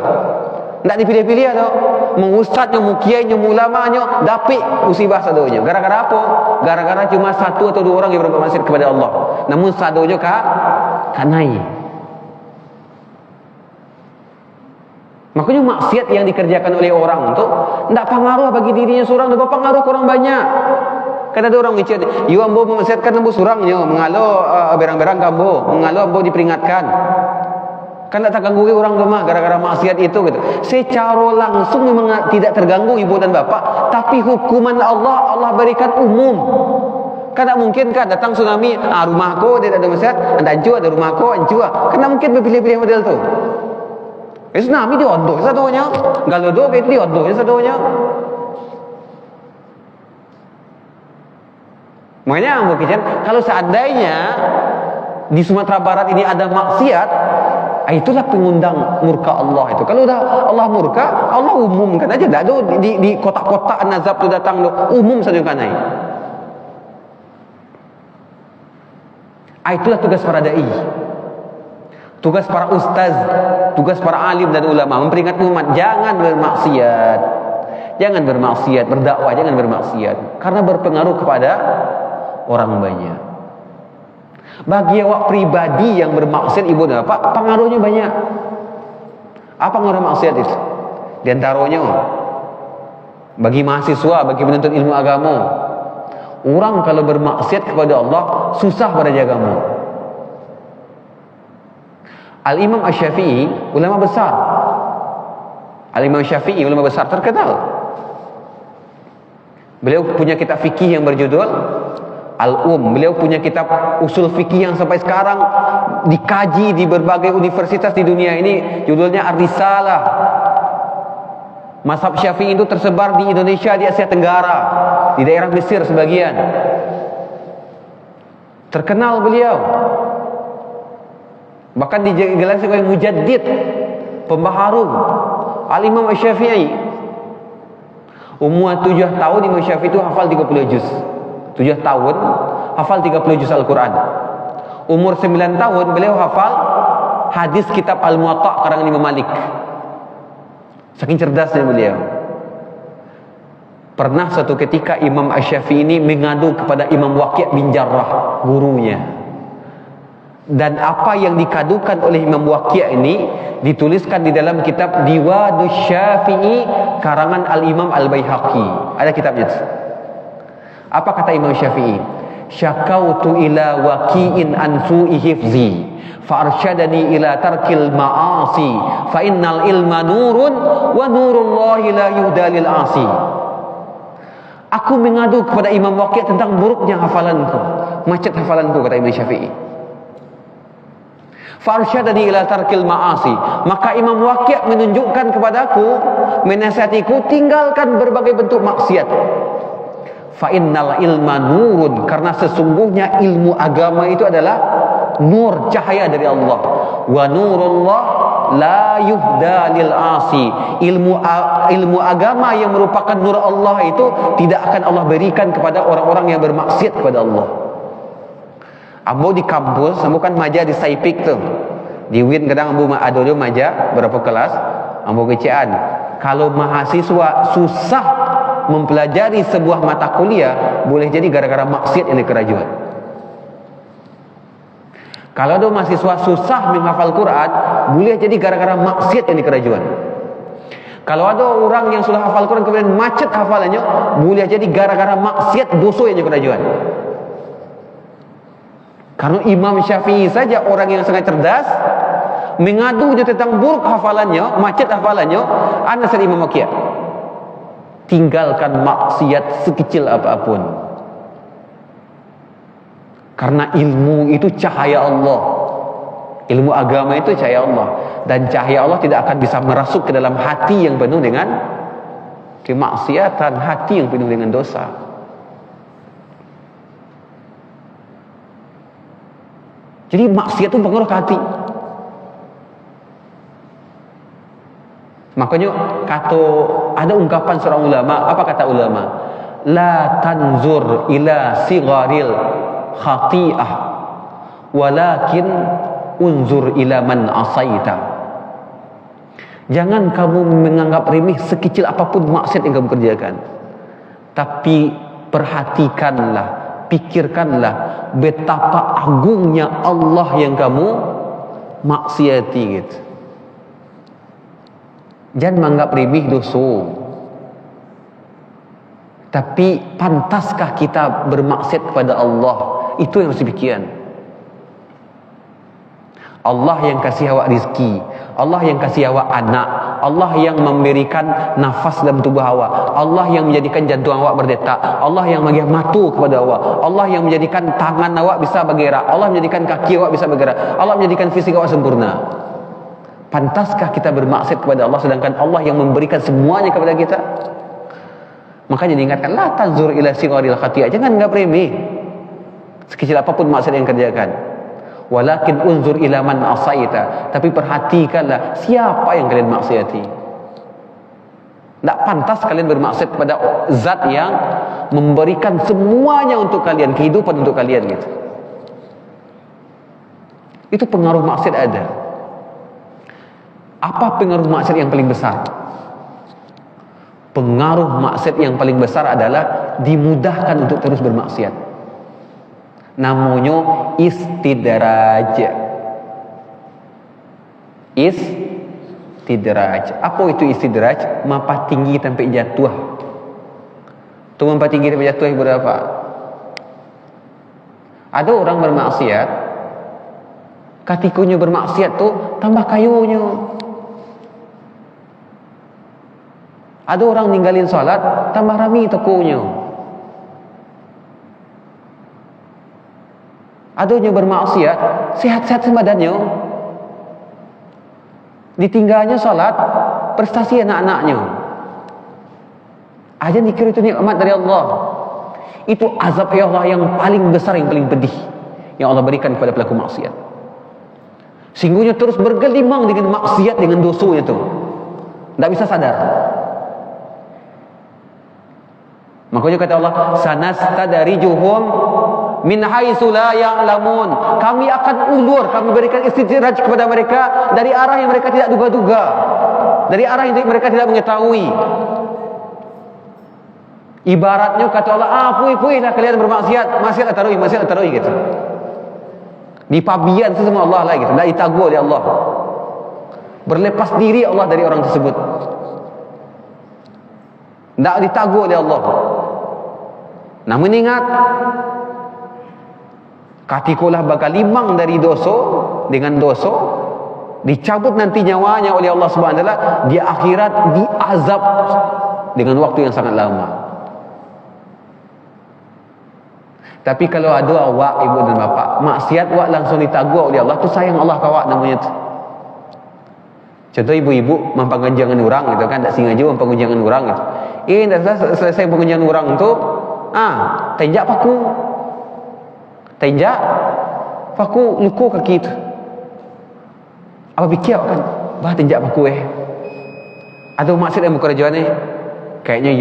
Tak dipilih-pilih atau mengustadnya, mukiainya, ulamanya dapat musibah sadonya. Gara-gara apa? Gara-gara cuma satu atau dua orang yang berbuat maksiat kepada Allah. Namun sadonya kanai. Makanya maksiat yang dikerjakan oleh orang itu tidak pengaruh bagi dirinya seorang, tidak pengaruh ke orang banyak. Kan ada orang ngecek, "You ambo memaksiatkan ambo surangnya, mengalo berang-berang kambo, mengalo ambo diperingatkan." Kan tak terganggu orang rumah gara-gara maksiat itu gitu. Secara langsung memang tidak terganggu ibu dan bapak, tapi hukuman Allah berikan umum. Kan tak mungkin kan datang tsunami, rumahku tidak ada maksiat, anda hancur, ada rumahku hancur. Kan tak mungkin berpilih-pilih model tu. Tsunami diodoh satunya, galodo itu diodoh satunya. Makanya kalau seandainya di Sumatera Barat ini ada maksiat, itulah pengundang murka Allah itu. Kalau dah Allah murka, Allah umumkan aja. Tak ada di kotak-kotak nazab tu datang tu umum saja kanai. Itulah tugas para dai, tugas para ustaz, tugas para alim dan ulama, memperingatkan umat jangan bermaksiat, berdakwah jangan bermaksiat, karena berpengaruh kepada orang banyak. Bagi awak pribadi yang bermaksiat ibu dan bapak, pengaruhnya banyak. Apa pengaruh maksiat itu? Di antaranya bagi mahasiswa, bagi penuntut ilmu agama, orang kalau bermaksiat kepada Allah susah pada jagamu. Al-Imam Asy-Syafi'i ulama besar. Al-Imam Syafi'i ulama besar terkenal. Beliau punya kitab fikih yang berjudul Beliau punya kitab usul fikih yang sampai sekarang dikaji di berbagai universitas di dunia ini, judulnya Ar-Risalah. Mazhab Syafi'i itu tersebar di Indonesia, di Asia Tenggara, di daerah Mesir sebagian. Terkenal beliau. Bahkan digelar sebagai mujaddid, pembaharu. Al-Imam Asy-Syafi'i. Umur 7 tahun Imam Syafi'i itu hafal 30 juz. 7 tahun hafal 30 juz Al-Quran. Umur 9 tahun beliau hafal hadis kitab Al-Muwatta karangan Imam Malik. Saking cerdasnya beliau. Pernah suatu ketika Imam Asy-Syafi'i ini mengadu kepada Imam Waqi' bin Jarrah, gurunya. Dan apa yang dikadukan oleh Imam Waqi' ini dituliskan di dalam kitab Diwanus Syafi'i karangan Al-Imam Al-Baihaqi. Ada kitabnya. Apa kata Imam Syafi'i? Syakautu ila waqi'in an su'i hifzi fa arsyadani ila tarkil ma'asi fa innal ilma nurun wa nurullahi la yuhda lil 'asi. Aku mengadu kepada Imam Waqi' tentang buruknya hafalanku, macet hafalanku, kata Imam Syafi'i. Fa arsyadani ila tarkil ma'asi, maka Imam Waqi' menunjukkan kepadaku, menasihatiku tinggalkan berbagai bentuk maksiat. Fa innal ilma nurun, karena sesungguhnya ilmu agama itu adalah nur, cahaya dari Allah. Wa nurullah la yuhda lil 'asi. Ilmu agama yang merupakan nur Allah itu tidak akan Allah berikan kepada orang-orang yang bermaksiat kepada Allah. Ambo di kampus, ambo kan maja di Saipik tu. Di Win kadang ambo ada dulu maja berapa kelas, ambo kecean. Kalau mahasiswa susah mempelajari sebuah mata kuliah, boleh jadi gara-gara maksiat yang dikerajuan. Kalau ada mahasiswa susah menghafal Quran, boleh jadi gara-gara maksiat yang dikerajuan. Kalau ada orang yang sudah hafal Quran kemudian macet hafalannya, boleh jadi gara-gara maksiat dosa yang dikerajuan. Karena Imam Syafi'i saja orang yang sangat cerdas, mengadu je tentang buruk hafalannya, macet hafalannya, ana sari Imam Waqi'. Tinggalkan maksiat sekecil apapun. Karena ilmu itu cahaya Allah. Ilmu agama itu cahaya Allah, dan cahaya Allah tidak akan bisa merasuk ke dalam hati yang penuh dengan kemaksiatan, hati yang penuh dengan dosa. Jadi maksiat itu pengaruh ke hati. Makanya ada ungkapan seorang ulama, apa kata ulama? La tanzur ila sigharil khati'ah, walakin unzur ila man asaita. Jangan kamu menganggap remeh sekecil apapun maksiat yang kamu kerjakan, tapi perhatikanlah, pikirkanlah betapa agungnya Allah yang kamu maksiati gitu. Jangan menganggap remeh dosa. Tapi pantaskah kita bermaksiat kepada Allah? Itu yang harus dipikirkan. Allah yang kasih awak rizki, Allah yang kasih awak anak, Allah yang memberikan nafas dalam tubuh awak, Allah yang menjadikan jantung awak berdetak, Allah yang bagi mata kepada awak, Allah yang menjadikan tangan awak bisa bergerak, Allah menjadikan kaki awak bisa bergerak, Allah menjadikan fisik awak sempurna. Pantaskah kita bermaksiat kepada Allah sedangkan Allah yang memberikan semuanya kepada kita? Makanya diingatkan, la tanzur ila sigharil khati'ah, jangan anggap remeh sekecil apapun maksiat yang kerjakan. Walakin unzur ila man asaita, tapi perhatikanlah siapa yang kalian maksiati. Tak pantas kalian bermaksiat kepada zat yang memberikan semuanya untuk kalian, kehidupan untuk kalian gitu. Itu pengaruh maksiat ada. Apa pengaruh maksiat yang paling besar? Pengaruh maksiat yang paling besar adalah dimudahkan untuk terus bermaksiat. Namanya istidraj. Istidraj. Apa itu istidraj? Mampat tinggi sampai jatuh. Tu mampat tinggi sampai jatuh berapa? Ada orang bermaksiat, katikunya bermaksiat tu tambah kayunya. Ada orang ninggalin salat, tambah rami tokonya. Adanya bermaksiat, sehat-sehat badannya, ditinggalnya salat, prestasi anak-anaknya. Aja dikira itu nikmat dari Allah. Itu azab Allah yang paling besar, yang paling pedih yang Allah berikan kepada pelaku maksiat. Sehinggunya terus bergelimang dengan maksiat, dengan dosa itu, tidak bisa sadar. Makanya kata Allah, sanastadrijuhum min haitsu la ya'lamun. Kami akan ulur, kami berikan istidraj kepada mereka dari arah yang mereka tidak duga-duga, dari arah yang mereka tidak mengetahui. Ibaratnya kata Allah, puih-puihlah kalian bermaksiat, maksiat taruhi gitu. Dipabian itu semua Allah lah gitu, tidak ditagu oleh Allah. Berlepas diri Allah dari orang tersebut, tidak ditagu oleh Allah. Namun ingat, katikulah bakal limang dari dosa, dengan dosa dicabut nanti nyawanya oleh Allah Subhanahu wa taala, di akhirat diazab dengan waktu yang sangat lama. Tapi kalau ada awak, ibu dan bapa, maksiat awak langsung ditagu oleh Allah, tu sayang Allah kawak namanya tu. Contoh ibu-ibu mempengajian orang gitu kan, tak sengaja mempengajian orang gitu. Dah selesai pengajian orang tu, tenjak paku luku kaki tu. Apa fikir kan? Bah tenjak paku Ada maksud yang bukan kerjaan kayaknya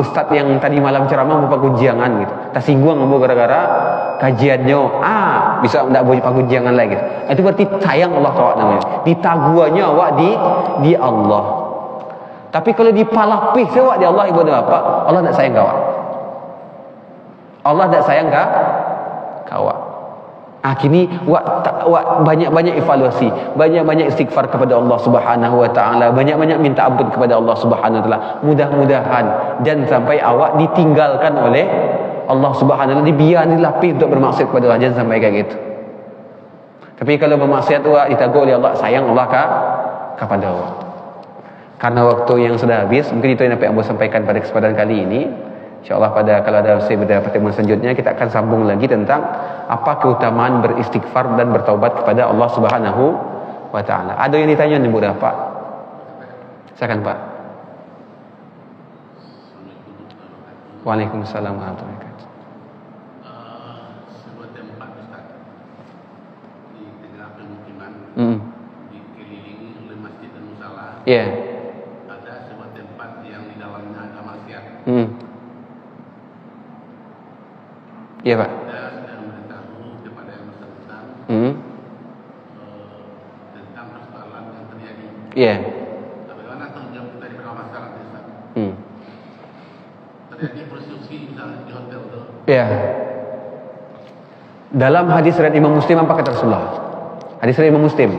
ustaz yang tadi malam ceramah mau pakunjangan gitu. Tak singgung ngomong gara-gara kajiannya. Bisa ndak boleh pakunjangan lagi gitu. Itu berarti sayang Allah Taala namanya. Ditaguannya awak di Allah. Tapi kalau dipalapih awak di Allah, ibu dan bapak, Allah tak sayang kau. Allah tak sayang kau. Kini wak banyak-banyak evaluasi, banyak-banyak istighfar kepada Allah Subhanahu wa taala, banyak-banyak minta ampun kepada Allah Subhanahu wa taala. Mudah-mudahan jangan sampai awak ditinggalkan oleh Allah Subhanahu wa taala, dibiarkan dilapih untuk bermaksiat kepada Allah, jangan sampai kayak gitu. Tapi kalau bermaksiat awak ditegur oleh Allah, sayang Allah kepada awak. Karena waktu yang sudah habis, mungkin itu yang dapat Ambo sampaikan pada kesempatan kali ini. InsyaAllah kalau ada pertemuan selanjutnya, kita akan sambung lagi tentang apa keutamaan beristighfar dan bertaubat kepada Allah Subhanahu wa ta'ala. Ada yang ditanya nih Buddha Pak? Silakan Pak. Waalaikumsalam warahmatullahi wabarakatuh. Sebuah tempat Ustaz di tengah pemukiman, dikelilingi oleh masjid dan musala. Iya. Ada sebuah tempat yang di dalamnya ada maksiat. Iya Pak. Kita sedang memberitahu kepada yang bersangkutan tentang persoalan yang terjadi. Iya. Bagaimana tanggung jawab kita di bawah masyarakat Ustaz? Terjadi prostitusi misalnya di hotel itu. Iya. Dalam hadis riwayat Imam Muslim apa kata Rasulullah? Hadis riwayat Imam Muslim,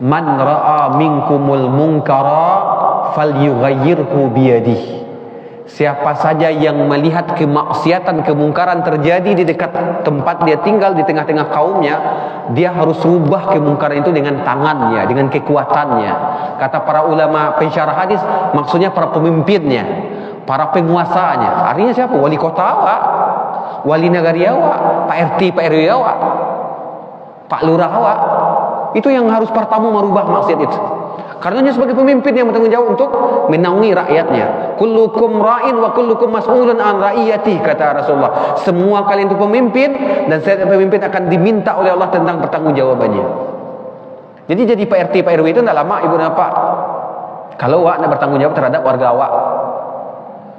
"Man ra'a minkumul munkara falyughayyirhu biyadihi." Siapa saja yang melihat kemaksiatan, kemungkaran terjadi di dekat tempat dia tinggal, di tengah-tengah kaumnya, dia harus rubah kemungkaran itu dengan tangannya, dengan kekuatannya. Kata para ulama pensyarah hadis, maksudnya para pemimpinnya, para penguasanya. Artinya siapa? Wali kota awak, wali negari awak, Pak RT, Pak RW awak, Pak Lurah awak. Itu yang harus pertama merubah maksiat itu. Karena dia sebagai pemimpin yang bertanggung jawab untuk menaungi rakyatnya. Kullukum ra'in wa kullukum mas'ulun an ra'iyati, kata Rasulullah. Semua kalian itu pemimpin, dan setiap pemimpin akan diminta oleh Allah tentang pertanggungjawabannya. Jadi Pak RT, Pak RW itu tidak lama ibu bapak. Kalau awak nak bertanggung jawab terhadap warga awak.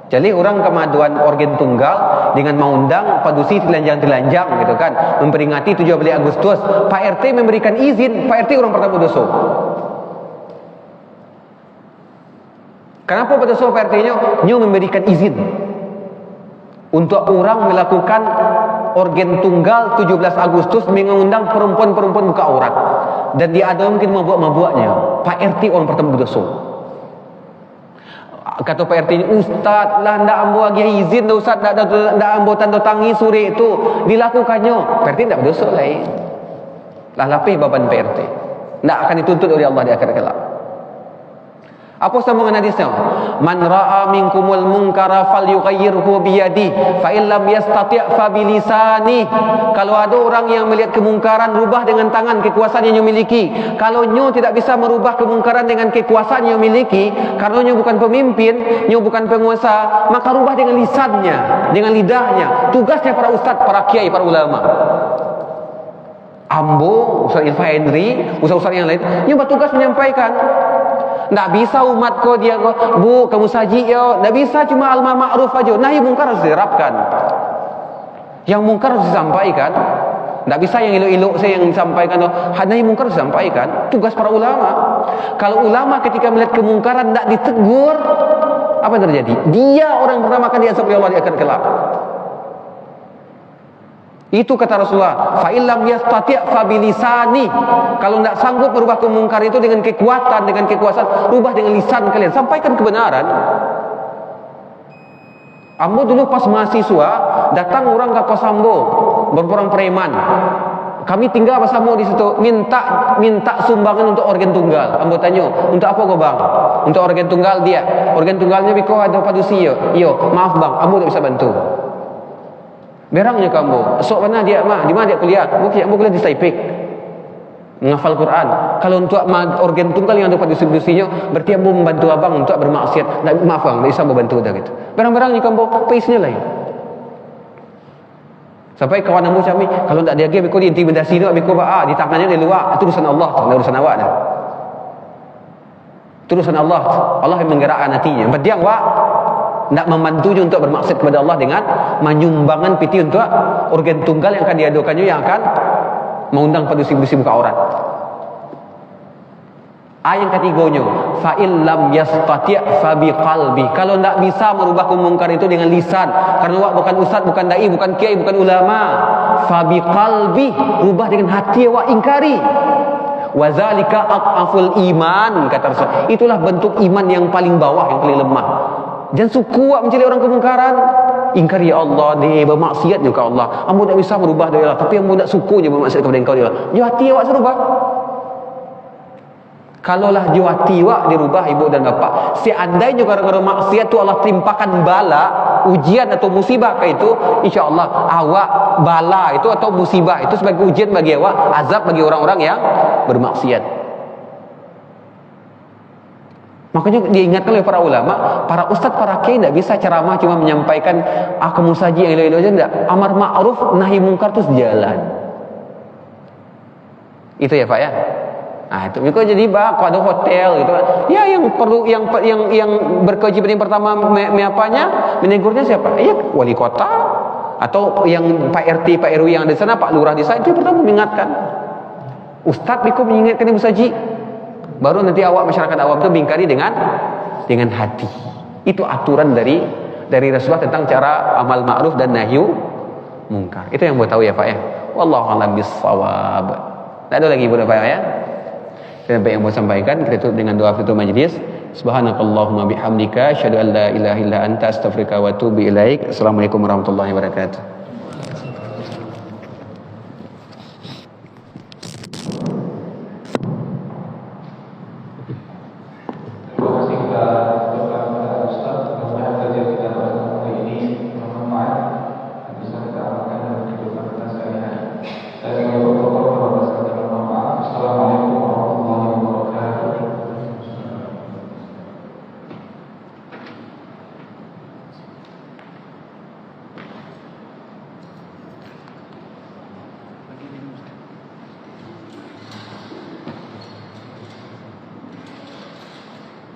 Jadi orang kemajuan organ tunggal dengan mengundang padusi telanjang-telanjang gitu kan, memperingati 17 Agustus. Pak RT memberikan izin, Pak RT orang pertama dosa. Kenapa pada soal Pak RT-nya memberikan izin untuk orang melakukan organ tunggal 17 Agustus mengundang perempuan-perempuan buka aurat, dan dia ada mungkin mabuk-mabuknya. Pak RT orang pertama berdosa. Kata Pak RT, "Ustaz lah ndak ambo lagi izin dah Ustaz, ndak ambo tanda tangi suri itu dilakukannya." Pak RT ndak berdosa lain. Lah lapih beban Pak RT. Ndak akan dituntut oleh Allah di akhirat kelak. Apa sambungan hadisnya? Man ra'a minkumul munkara falyughayyirhu biyadihi fa in lam yastati' fa bilisani. Kalau ada orang yang melihat kemungkaran, rubah dengan tangan, kekuasaan yang miliki. Kalau nyo tidak bisa merubah kemungkaran dengan kekuasaan yang miliki, karena nyo bukan pemimpin, nyo bukan penguasa, maka rubah dengan lisannya, dengan lidahnya. Tugasnya para ustaz, para kiai, para ulama. Ambo, Ustaz Ilfa Henry, ustaz-ustaz yang lain, nyo bertugas menyampaikan. Tak bisa umat kau dia kau, bu kamu saji yo, tak bisa cuma al ma'ruf aja. Nahi mungkar harus diterapkan. Yang mungkar harus disampaikan. Tak bisa yang ilok-ilok saya yang disampaikan. Nahi mungkar harus disampaikan. Tugas para ulama. Kalau ulama ketika melihat kemungkaran tak ditegur, apa yang terjadi? Dia orang pertama akan diazab oleh Allah di akhirat kelak. Itu kata Rasulullah, fa illam yastati' fa bilisani. Kalau tidak sanggup merubah kemungkar itu dengan kekuatan, dengan kekuasaan, rubah dengan lisan kalian, sampaikan kebenaran. Ambo dulu pas mahasiswa, datang orang ke kos Ambo, berperang preman. Kami tinggal pas Ambo di situ, minta sumbangan untuk organ tunggal. Ambo tanya, untuk apa kau bang? Untuk organ tunggal dia. Organ tunggalnya biko ada padusi yo. Yo, maaf bang, Ambo tidak bisa bantu. Berangnya kamu, esok mana dia mah? Di mana dia kuliah? Mungkin kuliah di Taipei. Menghafal Quran. Kalau untuk organ tunggal yang dapat distribusinya, berarti Ambo membantu abang untuk bermaksiat. Maaf bang, tidak bisa membantu dah gitu. Berang-berangnya kamu, pace-nya lain. Sampai kawan Ambo kami, kalau tidak dia biko diintimidasi dia, biko di tangannya di luar. Itu urusan Allah, tidak urusan awak dah. Itu urusan Allah. Allah yang menggerakkan hatinya. Berdiam awak. Tidak membantunya untuk bermaksud kepada Allah dengan menyumbangkan piti untuk organ tunggal yang akan diadukannya, yang akan mengundang padusi-padusi buka aurat. Ayat ketiganya, fa illam yastati' fa biqalbi. Kalau tidak bisa merubah kemungkaran itu dengan lisan, karena awak bukan ustaz, bukan dai, bukan kiai, bukan ulama. Fa biqalbi, rubah dengan hati awak, ingkari. Wa zalika aqaful iman, kata Rasul. Itulah bentuk iman yang paling bawah, yang paling lemah. Jangan suku mencari orang kemungkaran. Ingkar ya Allah, dia bermaksiat juga Allah. Ambo tak bisa merubah dia Allah, tapi ambo tak suku je bermaksiat kepada engkau dia Allah. Hati awak serubah. Kalaulah hati awak dirubah ibu dan bapa, seandainya gara-gara maksiat tu Allah timpakan bala, ujian atau musibah ke itu, insya-Allah awak bala itu atau musibah itu sebagai ujian bagi awak, azab bagi orang-orang yang bermaksiat. Makanya diingatkan oleh para ulama, para ustaz, para kiai tidak bisa ceramah cuma menyampaikan kamu saji yang ilo-ilo aja, tidak. Amar ma'ruf nahi mungkar terus jalan. Itu ya Pak ya. Nah itu kok jadi bak ada hotel gitu. Ya yang perlu yang berkewajiban yang pertama menegurnya siapa? Ya wali kota atau yang Pak RT, Pak RW yang ada di sana, Pak Lurah di sana, itu yang pertama mengingatkan. Ustaz biko mengingatkan ibu saji. Baru nanti awak masyarakat awam itu mengingkari dengan hati. Itu aturan dari Rasulullah tentang cara amal ma'ruf dan nahyu mungkar. Itu yang buat tahu ya Pak ya. Wallahu a'lam bissawab. Tidak ada lagi Ibu dan Pak ya. Dan apa yang mau sampaikan kita tutup dengan doa tutup majlis. Subhanakallahumma bihamdika asyhadu an la ilaha illa anta astaghfiruka wa atubu ilaik. Assalamualaikum warahmatullahi wabarakatuh.